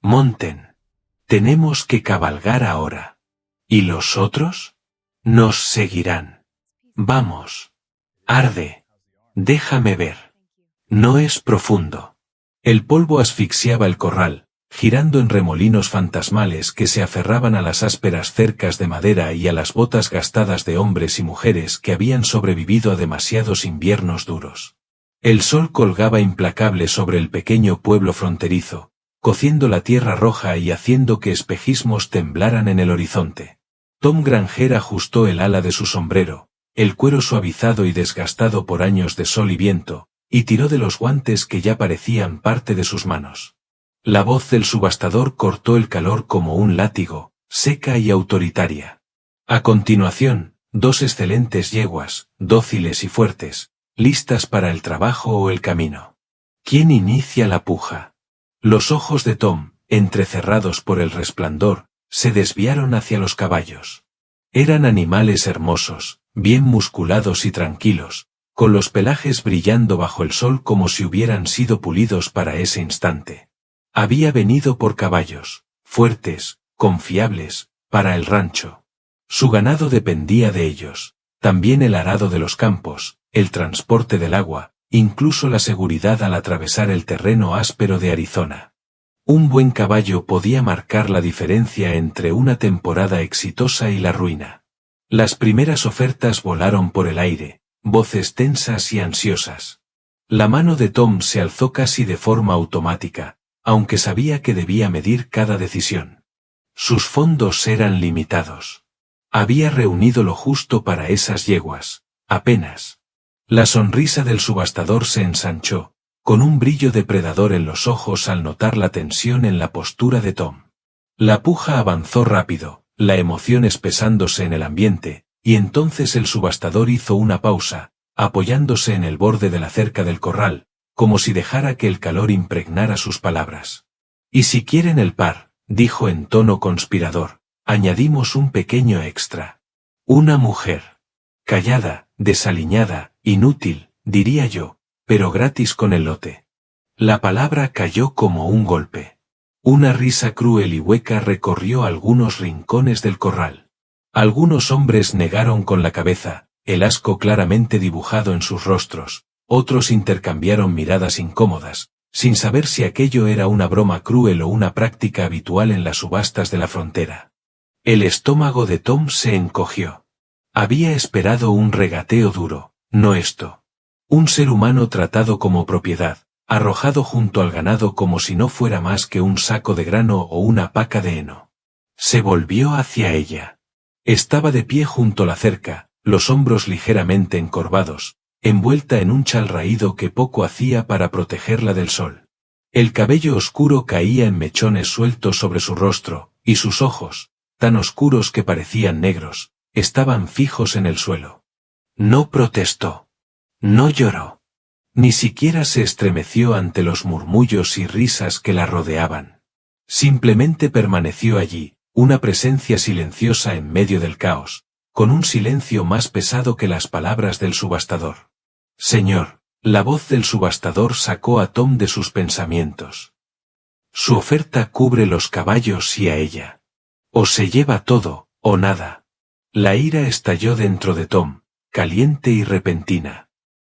Monten. Tenemos que cabalgar ahora. ¿Y los otros? Nos seguirán. Vamos. Arde. Déjame ver. No es profundo. El polvo asfixiaba el corral, girando en remolinos fantasmales que se aferraban a las ásperas cercas de madera y a las botas gastadas de hombres y mujeres que habían sobrevivido a demasiados inviernos duros. El sol colgaba implacable sobre el pequeño pueblo fronterizo, cociendo la tierra roja y haciendo que espejismos temblaran en el horizonte. Tom Granger ajustó el ala de su sombrero, el cuero suavizado y desgastado por años de sol y viento, y tiró de los guantes que ya parecían parte de sus manos. La voz del subastador cortó el calor como un látigo, seca y autoritaria. A continuación, dos excelentes yeguas, dóciles y fuertes, listas para el trabajo o el camino. ¿Quién inicia la puja? Los ojos de Tom, entrecerrados por el resplandor, se desviaron hacia los caballos. Eran animales hermosos, bien musculados y tranquilos, con los pelajes brillando bajo el sol como si hubieran sido pulidos para ese instante. Había venido por caballos, fuertes, confiables, para el rancho. Su ganado dependía de ellos, también el arado de los campos, el transporte del agua, incluso la seguridad al atravesar el terreno áspero de Arizona. Un buen caballo podía marcar la diferencia entre una temporada exitosa y la ruina. Las primeras ofertas volaron por el aire, voces tensas y ansiosas. La mano de Tom se alzó casi de forma automática, aunque sabía que debía medir cada decisión. Sus fondos eran limitados. Había reunido lo justo para esas yeguas, apenas. La sonrisa del subastador se ensanchó, con un brillo depredador en los ojos al notar la tensión en la postura de Tom. La puja avanzó rápido, la emoción espesándose en el ambiente, y entonces el subastador hizo una pausa, apoyándose en el borde de la cerca del corral, como si dejara que el calor impregnara sus palabras. «Y si quieren el par», dijo en tono conspirador, «añadimos un pequeño extra. Una mujer. Callada, desaliñada, inútil, diría yo, pero gratis con el lote». La palabra cayó como un golpe. Una risa cruel y hueca recorrió algunos rincones del corral. Algunos hombres negaron con la cabeza, el asco claramente dibujado en sus rostros, otros intercambiaron miradas incómodas, sin saber si aquello era una broma cruel o una práctica habitual en las subastas de la frontera. El estómago de Tom se encogió. Había esperado un regateo duro, no esto. Un ser humano tratado como propiedad, arrojado junto al ganado como si no fuera más que un saco de grano o una paca de heno. Se volvió hacia ella. Estaba de pie junto a la cerca, los hombros ligeramente encorvados, envuelta en un chal raído que poco hacía para protegerla del sol. El cabello oscuro caía en mechones sueltos sobre su rostro, y sus ojos, tan oscuros que parecían negros, estaban fijos en el suelo. No protestó. No lloró. Ni siquiera se estremeció ante los murmullos y risas que la rodeaban. Simplemente permaneció allí, una presencia silenciosa en medio del caos, con un silencio más pesado que las palabras del subastador. «Señor», la voz del subastador sacó a Tom de sus pensamientos. «Su oferta cubre los caballos y a ella. O se lleva todo, o nada». La ira estalló dentro de Tom, caliente y repentina.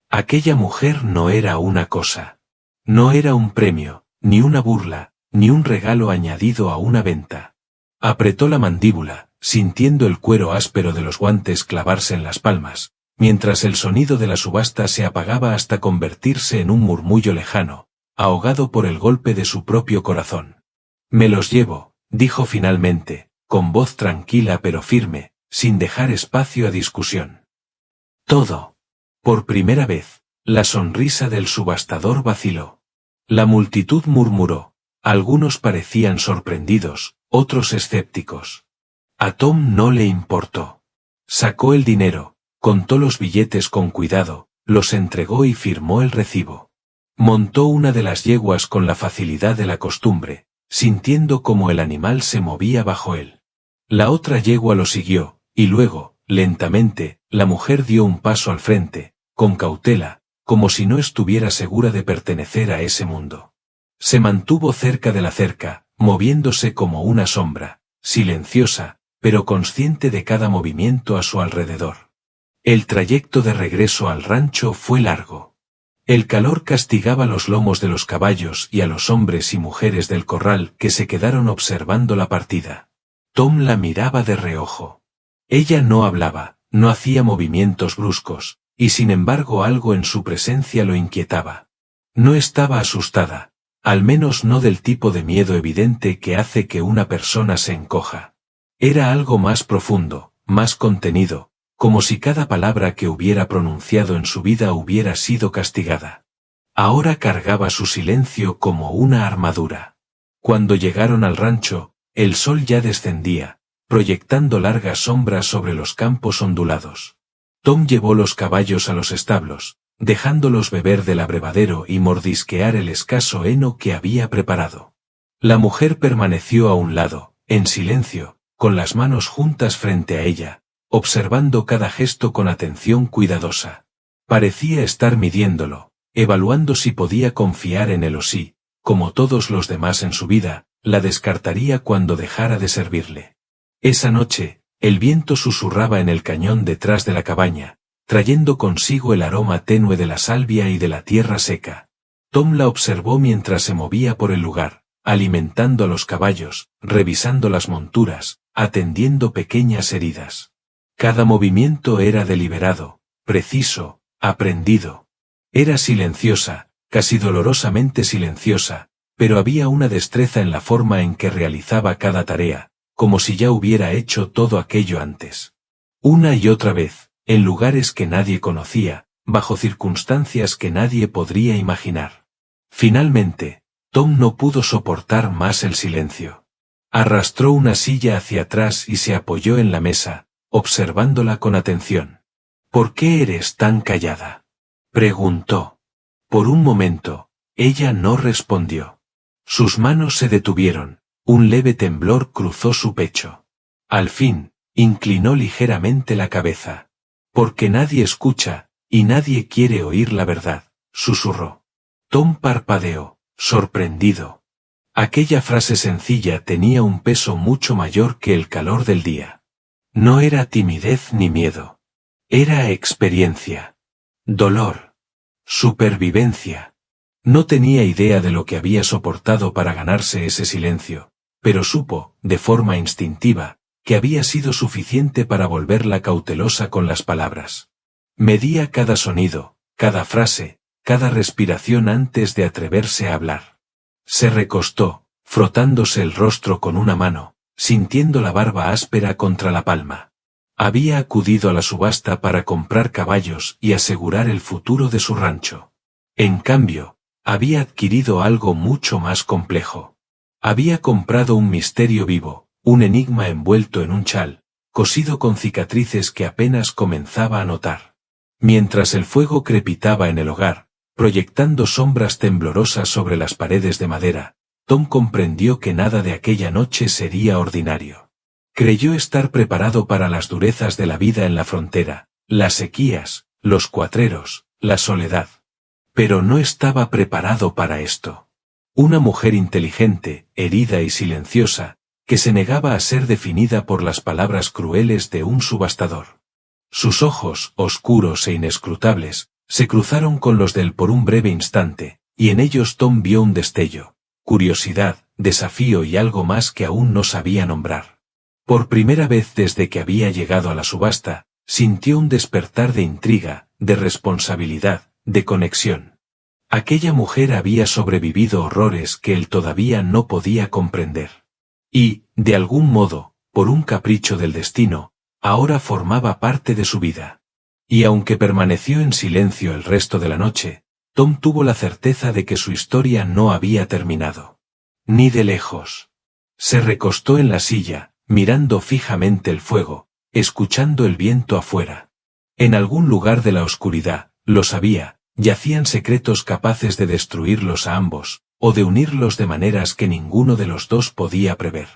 Aquella mujer no era una cosa. No era un premio, ni una burla, ni un regalo añadido a una venta. Apretó la mandíbula, sintiendo el cuero áspero de los guantes clavarse en las palmas, mientras el sonido de la subasta se apagaba hasta convertirse en un murmullo lejano, ahogado por el golpe de su propio corazón. «Me los llevo», dijo finalmente, con voz tranquila pero firme, sin dejar espacio a discusión. «Todo». Por primera vez, la sonrisa del subastador vaciló. La multitud murmuró. Algunos parecían sorprendidos, otros escépticos. A Tom no le importó. Sacó el dinero, contó los billetes con cuidado, los entregó y firmó el recibo. Montó una de las yeguas con la facilidad de la costumbre, sintiendo cómo el animal se movía bajo él. La otra yegua lo siguió, y luego, lentamente, la mujer dio un paso al frente, con cautela, como si no estuviera segura de pertenecer a ese mundo. Se mantuvo cerca de la cerca, moviéndose como una sombra, silenciosa, pero consciente de cada movimiento a su alrededor. El trayecto de regreso al rancho fue largo. El calor castigaba los lomos de los caballos y a los hombres y mujeres del corral que se quedaron observando la partida. Tom la miraba de reojo. Ella no hablaba, no hacía movimientos bruscos, y sin embargo algo en su presencia lo inquietaba. No estaba asustada, al menos no del tipo de miedo evidente que hace que una persona se encoja. Era algo más profundo, más contenido, como si cada palabra que hubiera pronunciado en su vida hubiera sido castigada. Ahora cargaba su silencio como una armadura. Cuando llegaron al rancho, el sol ya descendía, proyectando largas sombras sobre los campos ondulados. Tom llevó los caballos a los establos, dejándolos beber del abrevadero y mordisquear el escaso heno que había preparado. La mujer permaneció a un lado, en silencio, con las manos juntas frente a ella, observando cada gesto con atención cuidadosa. Parecía estar midiéndolo, evaluando si podía confiar en él o si, como todos los demás en su vida, la descartaría cuando dejara de servirle. Esa noche, el viento susurraba en el cañón detrás de la cabaña, trayendo consigo el aroma tenue de la salvia y de la tierra seca. Tom la observó mientras se movía por el lugar, alimentando a los caballos, revisando las monturas, atendiendo pequeñas heridas. Cada movimiento era deliberado, preciso, aprendido. Era silenciosa, casi dolorosamente silenciosa, pero había una destreza en la forma en que realizaba cada tarea, como si ya hubiera hecho todo aquello antes. Una y otra vez, en lugares que nadie conocía, bajo circunstancias que nadie podría imaginar. Finalmente, Tom no pudo soportar más el silencio. Arrastró una silla hacia atrás y se apoyó en la mesa, observándola con atención. ¿Por qué eres tan callada?, preguntó. Por un momento, ella no respondió. Sus manos se detuvieron, un leve temblor cruzó su pecho. Al fin, inclinó ligeramente la cabeza. Porque nadie escucha, y nadie quiere oír la verdad, susurró. Tom parpadeó, sorprendido. Aquella frase sencilla tenía un peso mucho mayor que el calor del día. No era timidez ni miedo. Era experiencia. Dolor. Supervivencia. No tenía idea de lo que había soportado para ganarse ese silencio, pero supo, de forma instintiva, que había sido suficiente para volverla cautelosa con las palabras. Medía cada sonido, cada frase, cada respiración antes de atreverse a hablar. Se recostó, frotándose el rostro con una mano, sintiendo la barba áspera contra la palma. Había acudido a la subasta para comprar caballos y asegurar el futuro de su rancho. En cambio, había adquirido algo mucho más complejo. Había comprado un misterio vivo, un enigma envuelto en un chal, cosido con cicatrices que apenas comenzaba a notar. Mientras el fuego crepitaba en el hogar, proyectando sombras temblorosas sobre las paredes de madera, Tom comprendió que nada de aquella noche sería ordinario. Creyó estar preparado para las durezas de la vida en la frontera, las sequías, los cuatreros, la soledad. Pero no estaba preparado para esto. Una mujer inteligente, herida y silenciosa, que se negaba a ser definida por las palabras crueles de un subastador. Sus ojos, oscuros e inescrutables, se cruzaron con los de él por un breve instante, y en ellos Tom vio un destello, curiosidad, desafío y algo más que aún no sabía nombrar. Por primera vez desde que había llegado a la subasta, sintió un despertar de intriga, de responsabilidad, de conexión. Aquella mujer había sobrevivido horrores que él todavía no podía comprender. Y, de algún modo, por un capricho del destino, ahora formaba parte de su vida. Y aunque permaneció en silencio el resto de la noche, Tom tuvo la certeza de que su historia no había terminado. Ni de lejos. Se recostó en la silla, mirando fijamente el fuego, escuchando el viento afuera. En algún lugar de la oscuridad, lo sabía, yacían secretos capaces de destruirlos a ambos, o de unirlos de maneras que ninguno de los dos podía prever.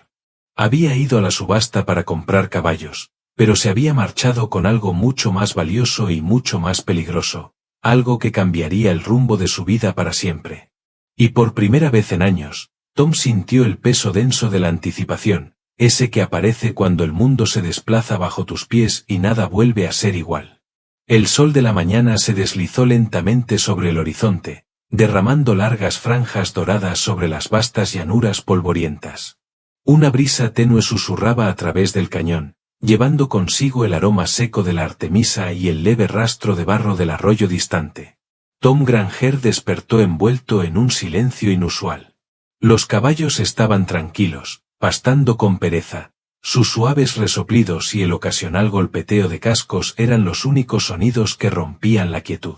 Había ido a la subasta para comprar caballos, pero se había marchado con algo mucho más valioso y mucho más peligroso, algo que cambiaría el rumbo de su vida para siempre. Y por primera vez en años, Tom sintió el peso denso de la anticipación, ese que aparece cuando el mundo se desplaza bajo tus pies y nada vuelve a ser igual. El sol de la mañana se deslizó lentamente sobre el horizonte, derramando largas franjas doradas sobre las vastas llanuras polvorientas. Una brisa tenue susurraba a través del cañón, llevando consigo el aroma seco de la artemisa y el leve rastro de barro del arroyo distante. Tom Granger despertó envuelto en un silencio inusual. Los caballos estaban tranquilos, pastando con pereza. Sus suaves resoplidos y el ocasional golpeteo de cascos eran los únicos sonidos que rompían la quietud.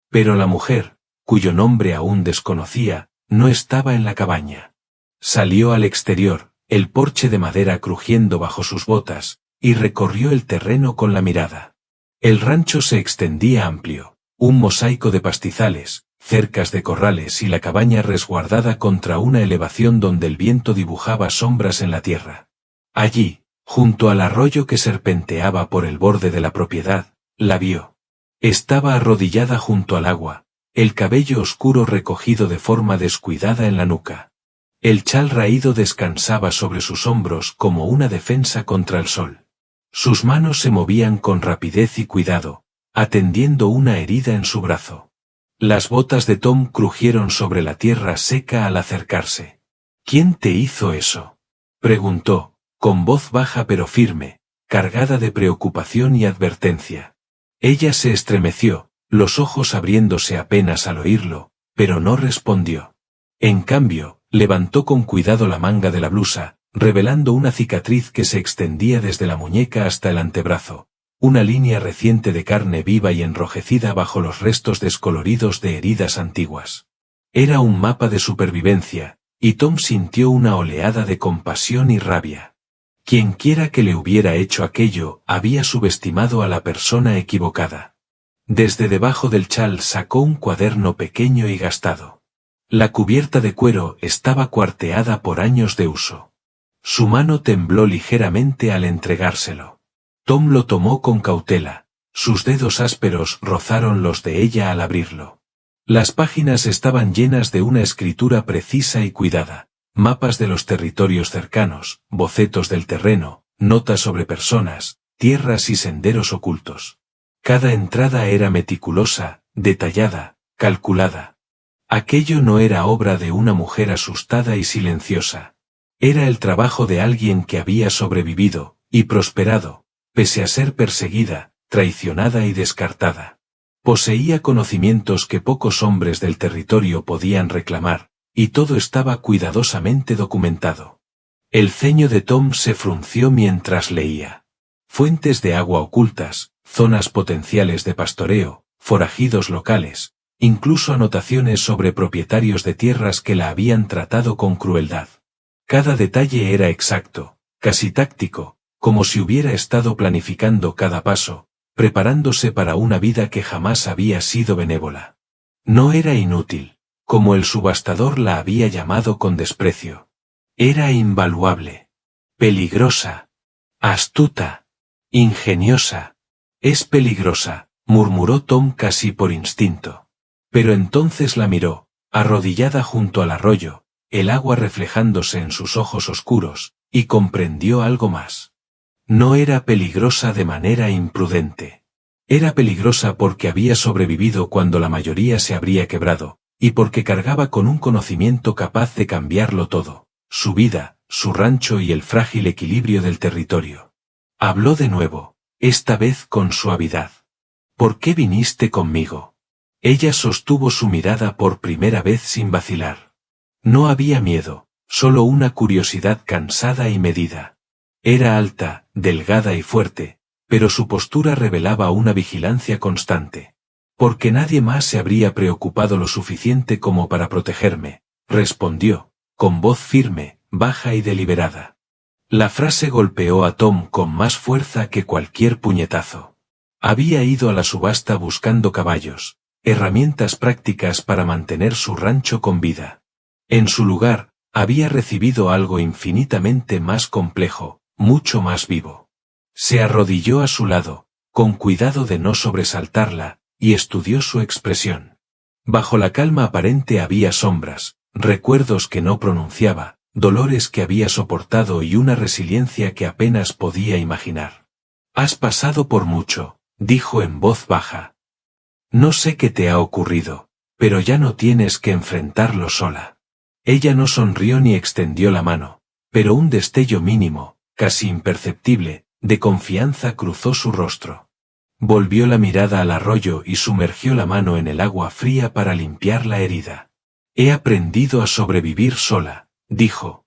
Pero la mujer, cuyo nombre aún desconocía, no estaba en la cabaña. Salió al exterior, el porche de madera crujiendo bajo sus botas, y recorrió el terreno con la mirada. El rancho se extendía amplio, un mosaico de pastizales, cercas de corrales y la cabaña resguardada contra una elevación donde el viento dibujaba sombras en la tierra. Allí, junto al arroyo que serpenteaba por el borde de la propiedad, la vio. Estaba arrodillada junto al agua, el cabello oscuro recogido de forma descuidada en la nuca. El chal raído descansaba sobre sus hombros como una defensa contra el sol. Sus manos se movían con rapidez y cuidado, atendiendo una herida en su brazo. Las botas de Tom crujieron sobre la tierra seca al acercarse. ¿Quién te hizo eso?, preguntó, con voz baja pero firme, cargada de preocupación y advertencia. Ella se estremeció, los ojos abriéndose apenas al oírlo, pero no respondió. En cambio, levantó con cuidado la manga de la blusa, revelando una cicatriz que se extendía desde la muñeca hasta el antebrazo, una línea reciente de carne viva y enrojecida bajo los restos descoloridos de heridas antiguas. Era un mapa de supervivencia, y Tom sintió una oleada de compasión y rabia. Quienquiera que le hubiera hecho aquello había subestimado a la persona equivocada. Desde debajo del chal sacó un cuaderno pequeño y gastado. La cubierta de cuero estaba cuarteada por años de uso. Su mano tembló ligeramente al entregárselo. Tom lo tomó con cautela, sus dedos ásperos rozaron los de ella al abrirlo. Las páginas estaban llenas de una escritura precisa y cuidada, mapas de los territorios cercanos, bocetos del terreno, notas sobre personas, tierras y senderos ocultos. Cada entrada era meticulosa, detallada, calculada. Aquello no era obra de una mujer asustada y silenciosa. Era el trabajo de alguien que había sobrevivido, y prosperado, pese a ser perseguida, traicionada y descartada. Poseía conocimientos que pocos hombres del territorio podían reclamar, y todo estaba cuidadosamente documentado. El ceño de Tom se frunció mientras leía. Fuentes de agua ocultas, zonas potenciales de pastoreo, forajidos locales, incluso anotaciones sobre propietarios de tierras que la habían tratado con crueldad. Cada detalle era exacto, casi táctico, como si hubiera estado planificando cada paso, preparándose para una vida que jamás había sido benévola. No era inútil, como el subastador la había llamado con desprecio. Era invaluable, peligrosa, astuta, ingeniosa. Es peligrosa, murmuró Tom casi por instinto. Pero entonces la miró, arrodillada junto al arroyo, el agua reflejándose en sus ojos oscuros, y comprendió algo más. No era peligrosa de manera imprudente. Era peligrosa porque había sobrevivido cuando la mayoría se habría quebrado, y porque cargaba con un conocimiento capaz de cambiarlo todo, su vida, su rancho y el frágil equilibrio del territorio. Habló de nuevo, esta vez con suavidad. ¿Por qué viniste conmigo? Ella sostuvo su mirada por primera vez sin vacilar. No había miedo, solo una curiosidad cansada y medida. Era alta, delgada y fuerte, pero su postura revelaba una vigilancia constante. Porque nadie más se habría preocupado lo suficiente como para protegerme, respondió, con voz firme, baja y deliberada. La frase golpeó a Tom con más fuerza que cualquier puñetazo. Había ido a la subasta buscando caballos, herramientas prácticas para mantener su rancho con vida. En su lugar, había recibido algo infinitamente más complejo, mucho más vivo. Se arrodilló a su lado, con cuidado de no sobresaltarla, y estudió su expresión. Bajo la calma aparente había sombras, recuerdos que no pronunciaba, dolores que había soportado y una resiliencia que apenas podía imaginar. «Has pasado por mucho», dijo en voz baja. «No sé qué te ha ocurrido, pero ya no tienes que enfrentarlo sola». Ella no sonrió ni extendió la mano, pero un destello mínimo, casi imperceptible, de confianza cruzó su rostro. Volvió la mirada al arroyo y sumergió la mano en el agua fría para limpiar la herida. «He aprendido a sobrevivir sola», dijo.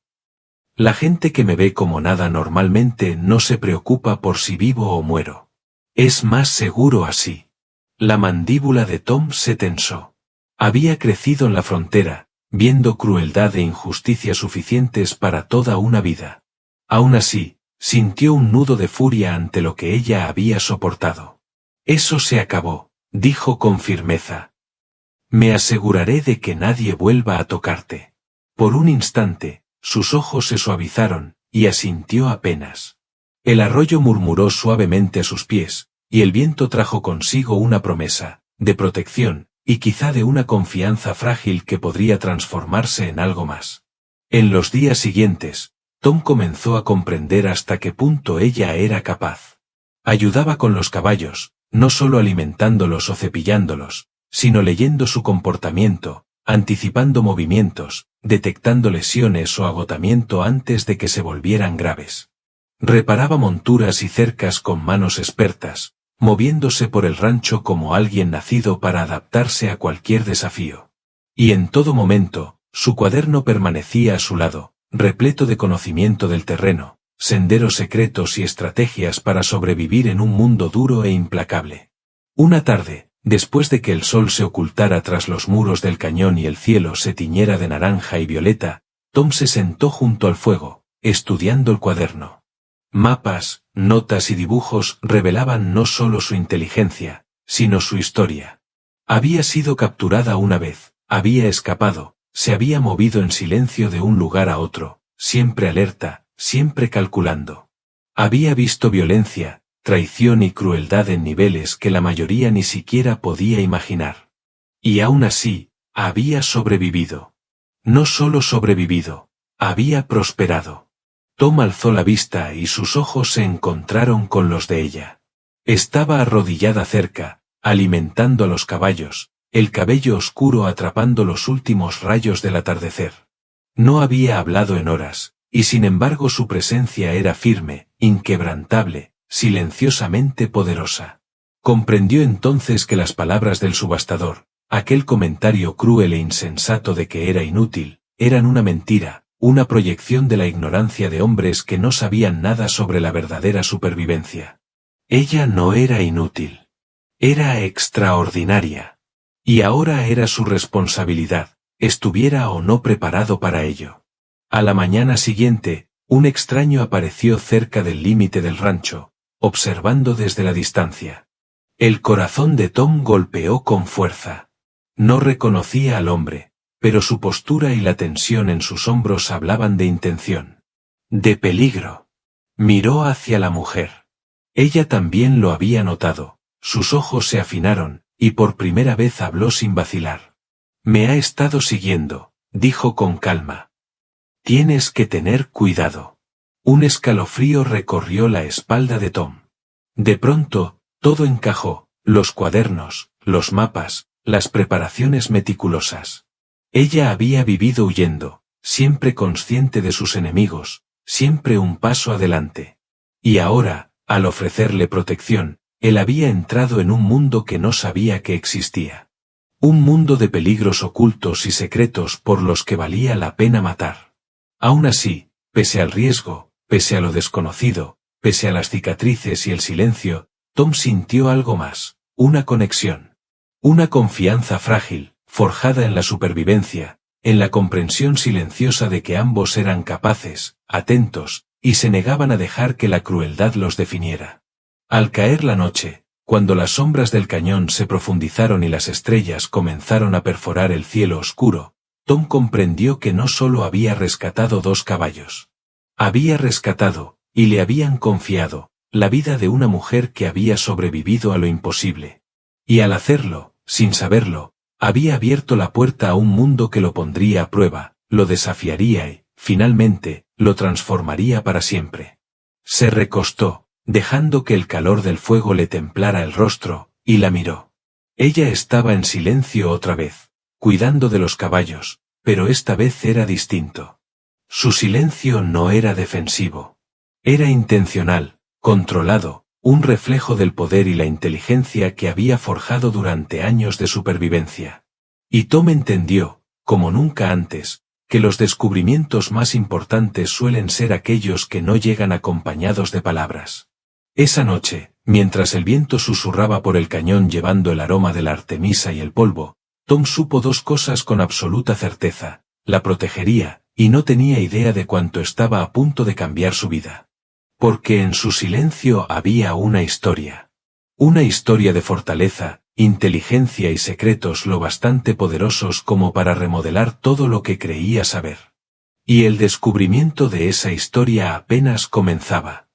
«La gente que me ve como nada normalmente no se preocupa por si vivo o muero. Es más seguro así». La mandíbula de Tom se tensó. Había crecido en la frontera, viendo crueldad e injusticia suficientes para toda una vida. Aún así, sintió un nudo de furia ante lo que ella había soportado. «Eso se acabó», dijo con firmeza. «Me aseguraré de que nadie vuelva a tocarte». Por un instante, sus ojos se suavizaron, y asintió apenas. El arroyo murmuró suavemente a sus pies, y el viento trajo consigo una promesa, de protección, y quizá de una confianza frágil que podría transformarse en algo más. En los días siguientes, Tom comenzó a comprender hasta qué punto ella era capaz. Ayudaba con los caballos, no solo alimentándolos o cepillándolos, sino leyendo su comportamiento, anticipando movimientos, detectando lesiones o agotamiento antes de que se volvieran graves. Reparaba monturas y cercas con manos expertas, moviéndose por el rancho como alguien nacido para adaptarse a cualquier desafío. Y en todo momento, su cuaderno permanecía a su lado, repleto de conocimiento del terreno, senderos secretos y estrategias para sobrevivir en un mundo duro e implacable. Una tarde, después de que el sol se ocultara tras los muros del cañón y el cielo se tiñera de naranja y violeta, Tom se sentó junto al fuego, estudiando el cuaderno. Mapas, notas y dibujos revelaban no solo su inteligencia, sino su historia. Había sido capturada una vez, había escapado, se había movido en silencio de un lugar a otro, siempre alerta, siempre calculando. Había visto violencia, traición y crueldad en niveles que la mayoría ni siquiera podía imaginar. Y aún así, había sobrevivido. No solo sobrevivido, había prosperado. Tom alzó la vista y sus ojos se encontraron con los de ella. Estaba arrodillada cerca, alimentando a los caballos, el cabello oscuro atrapando los últimos rayos del atardecer. No había hablado en horas, y sin embargo su presencia era firme, inquebrantable, silenciosamente poderosa. Comprendió entonces que las palabras del subastador, aquel comentario cruel e insensato de que era inútil, eran una mentira, una proyección de la ignorancia de hombres que no sabían nada sobre la verdadera supervivencia. Ella no era inútil. Era extraordinaria. Y ahora era su responsabilidad, estuviera o no preparado para ello. A la mañana siguiente, un extraño apareció cerca del límite del rancho, observando desde la distancia. El corazón de Tom golpeó con fuerza. No reconocía al hombre, pero su postura y la tensión en sus hombros hablaban de intención. De peligro. Miró hacia la mujer. Ella también lo había notado, sus ojos se afinaron, y por primera vez habló sin vacilar. «Me ha estado siguiendo», dijo con calma. «Tienes que tener cuidado». Un escalofrío recorrió la espalda de Tom. De pronto, todo encajó, los cuadernos, los mapas, las preparaciones meticulosas. Ella había vivido huyendo, siempre consciente de sus enemigos, siempre un paso adelante. Y ahora, al ofrecerle protección, él había entrado en un mundo que no sabía que existía. Un mundo de peligros ocultos y secretos por los que valía la pena matar. Aún así, pese al riesgo, pese a lo desconocido, pese a las cicatrices y el silencio, Tom sintió algo más, una conexión. Una confianza frágil, forjada en la supervivencia, en la comprensión silenciosa de que ambos eran capaces, atentos, y se negaban a dejar que la crueldad los definiera. Al caer la noche, cuando las sombras del cañón se profundizaron y las estrellas comenzaron a perforar el cielo oscuro, Tom comprendió que no solo había rescatado 2 caballos. Había rescatado, y le habían confiado, la vida de una mujer que había sobrevivido a lo imposible. Y al hacerlo, sin saberlo, Había abierto la puerta a un mundo que lo pondría a prueba, lo desafiaría y, finalmente, lo transformaría para siempre. Se recostó, dejando que el calor del fuego le templara el rostro, y la miró. Ella estaba en silencio otra vez, cuidando de los caballos, pero esta vez era distinto. Su silencio no era defensivo. Era intencional, controlado, un reflejo del poder y la inteligencia que había forjado durante años de supervivencia. Y Tom entendió, como nunca antes, que los descubrimientos más importantes suelen ser aquellos que no llegan acompañados de palabras. Esa noche, mientras el viento susurraba por el cañón llevando el aroma de la artemisa y el polvo, Tom supo dos cosas con absoluta certeza: la protegería, y no tenía idea de cuánto estaba a punto de cambiar su vida. Porque en su silencio había una historia. Una historia de fortaleza, inteligencia y secretos lo bastante poderosos como para remodelar todo lo que creía saber. Y el descubrimiento de esa historia apenas comenzaba.